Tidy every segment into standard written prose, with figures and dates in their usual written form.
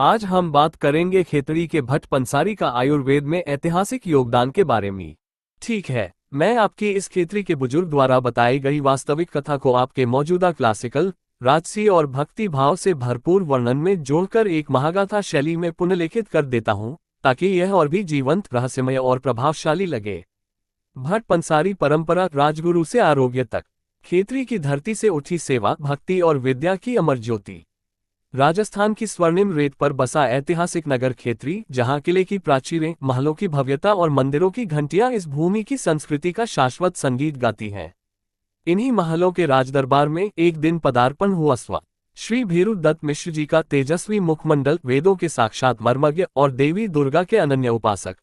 आज हम बात करेंगे खेतड़ी के भट्ट पंसारी का आयुर्वेद में ऐतिहासिक योगदान के बारे में। ठीक है, मैं आपकी इस खेतड़ी के बुजुर्ग द्वारा बताई गई वास्तविक कथा को आपके मौजूदा क्लासिकल, राजसी और भक्ति भाव से भरपूर वर्णन में जोड़कर एक महागाथा शैली में पुनर्लिखित कर देता हूं, ताकि यह और भी जीवंत, रहस्यमय और प्रभावशाली लगे। भट्ट पंसारी परंपरा, राजगुरु से आरोग्य तक, खेतड़ी की धरती से उठी सेवा, भक्ति और विद्या की अमर ज्योति। राजस्थान की स्वर्णिम रेत पर बसा ऐतिहासिक नगर खेतड़ी, जहां किले की प्राचीरें, महलों की भव्यता और मंदिरों की घंटियां इस भूमि की संस्कृति का शाश्वत संगीत गाती हैं। इन्हीं महलों के राजदरबार में एक दिन पदार्पण हुआ श्री भीरू दत्त मिश्र जी का तेजस्वी मुखमंडल, वेदों के साक्षात मर्मज्ञ और देवी दुर्गा के अनन्य उपासक।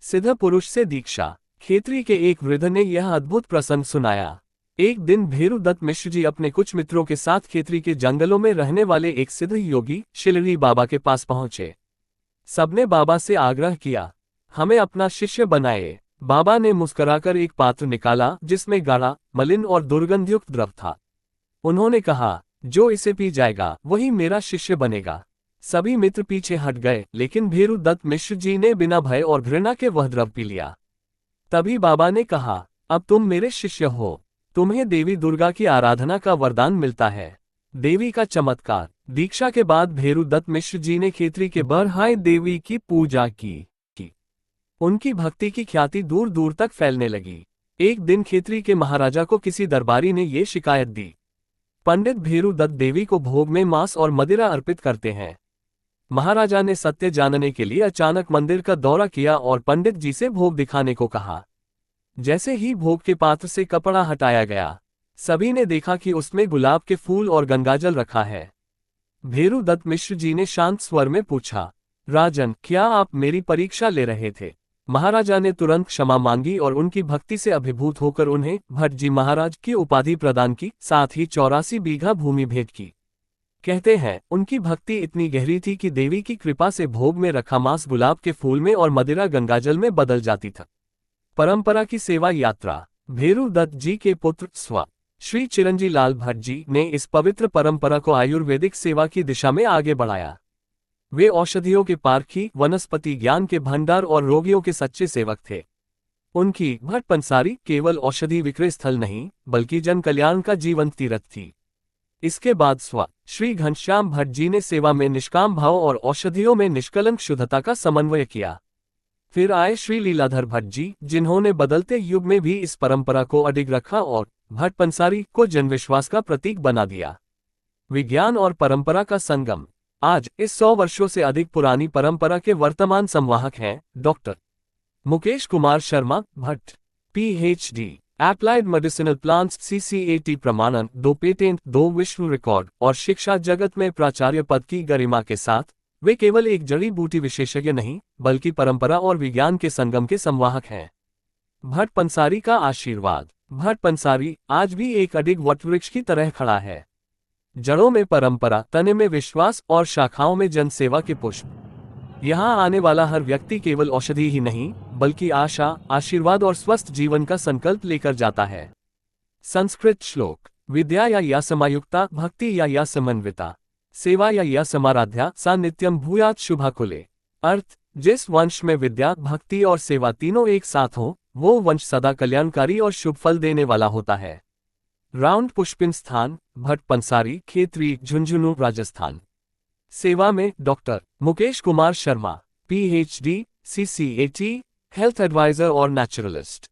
सिद्ध पुरुष से दीक्षा। खेतड़ी के एक वृद्ध ने यह अद्भुत प्रसंग सुनाया। एक दिन भीरू दत्त मिश्र जी अपने कुछ मित्रों के साथ खेतड़ी के जंगलों में रहने वाले एक सिद्ध योगी शिलरी बाबा के पास पहुंचे। सबने बाबा से आग्रह किया, हमें अपना शिष्य बनाए। बाबा ने मुस्कुराकर एक पात्र निकाला जिसमें गाढ़ा, मलिन और दुर्गंधयुक्त द्रव था। उन्होंने कहा, जो इसे पी जाएगा वही मेरा शिष्य बनेगा। सभी मित्र पीछे हट गए, लेकिन भीरू दत्त मिश्र जी ने बिना भय और घृणा के वह द्रव पी लिया। तभी बाबा ने कहा, अब तुम मेरे शिष्य हो। तुम्हें देवी दुर्गा की आराधना का वरदान मिलता है। देवी का चमत्कार। दीक्षा के बाद भीरू दत्त मिश्र जी ने खेतड़ी के बरहाई देवी की पूजा की। उनकी भक्ति की ख्याति दूर दूर तक फैलने लगी। एक दिन खेतड़ी के महाराजा को किसी दरबारी ने ये शिकायत दी, पंडित भीरू दत्त देवी को भोग में मांस और मदिरा अर्पित करते हैं। महाराजा ने सत्य जानने के लिए अचानक मंदिर का दौरा किया और पंडित जी से भोग दिखाने को कहा। जैसे ही भोग के पात्र से कपड़ा हटाया गया, सभी ने देखा कि उसमें गुलाब के फूल और गंगाजल रखा है। भीरू दत्त मिश्र जी ने शांत स्वर में पूछा, राजन, क्या आप मेरी परीक्षा ले रहे थे? महाराजा ने तुरंत क्षमा मांगी और उनकी भक्ति से अभिभूत होकर उन्हें भट्ट जी महाराज की उपाधि प्रदान की, साथ ही 84 बीघा भूमि भेंट की। कहते हैं, उनकी भक्ति इतनी गहरी थी कि देवी की कृपा से भोग में रखा मांस गुलाब के फूल में और मदिरा गंगाजल में बदल जाती था। परंपरा की सेवा यात्रा। भीरू दत्त जी के पुत्र श्री चिरंजी लाल भट्ट जी ने इस पवित्र परंपरा को आयुर्वेदिक सेवा की दिशा में आगे बढ़ाया। वे औषधियों के पारखी, वनस्पति ज्ञान के भंडार और रोगियों के सच्चे सेवक थे। उनकी भट्ट पंसारी केवल औषधि विक्रय स्थल नहीं, बल्कि जन कल्याण का जीवंत तीर्थ थी। इसके बाद श्री घनश्याम भट्ट जी ने सेवा में निष्काम भाव और औषधियों में निष्कलंक शुद्धता का समन्वय किया। फिर आए श्री लीलाधर भट्ट जी, जिन्होंने बदलते युग में भी इस परंपरा को अडिग रखा और भट्ट पंसारी को जनविश्वास का प्रतीक बना दिया। विज्ञान और परंपरा का संगम। आज इस 100 वर्षों से अधिक पुरानी परंपरा के वर्तमान संवाहक हैं doctor Mukesh Kumar Sharma Bhatt, PhD, applied medicinal plants, CCAT प्रमाणन, 2 पेटेंट, 2 विश्व रिकॉर्ड और शिक्षा जगत में प्राचार्य पद की गरिमा के साथ वे केवल एक जड़ी बूटी विशेषज्ञ नहीं, बल्कि परंपरा और विज्ञान के संगम के संवाहक हैं। भट्ट पंसारी का आशीर्वाद। भट्ट पंसारी आज भी एक अडिग वटवृक्ष की तरह खड़ा है। जड़ों में परंपरा, तने में विश्वास और शाखाओं में जनसेवा के पुष्प। यहाँ आने वाला हर व्यक्ति केवल औषधि ही नहीं, बल्कि आशा, आशीर्वाद और स्वस्थ जीवन का संकल्प लेकर जाता है। संस्कृत श्लोक। विद्या या समायुक्ता, भक्ति या समन्विता, सेवा या समाराध्या, सा नित्यम भूयात् शुभाकुले। अर्थ, जिस वंश में विद्या, भक्ति और सेवा तीनों एक साथ हो, वो वंश सदा कल्याणकारी और शुभ फल देने वाला होता है। राउंड पुष्पिन स्थान, भट्ट पंसारी, खेतड़ी, झुंझुनू, राजस्थान। सेवा में doctor Mukesh Kumar Sharma, PhD, CCAT, health advisor और नेचुरलिस्ट।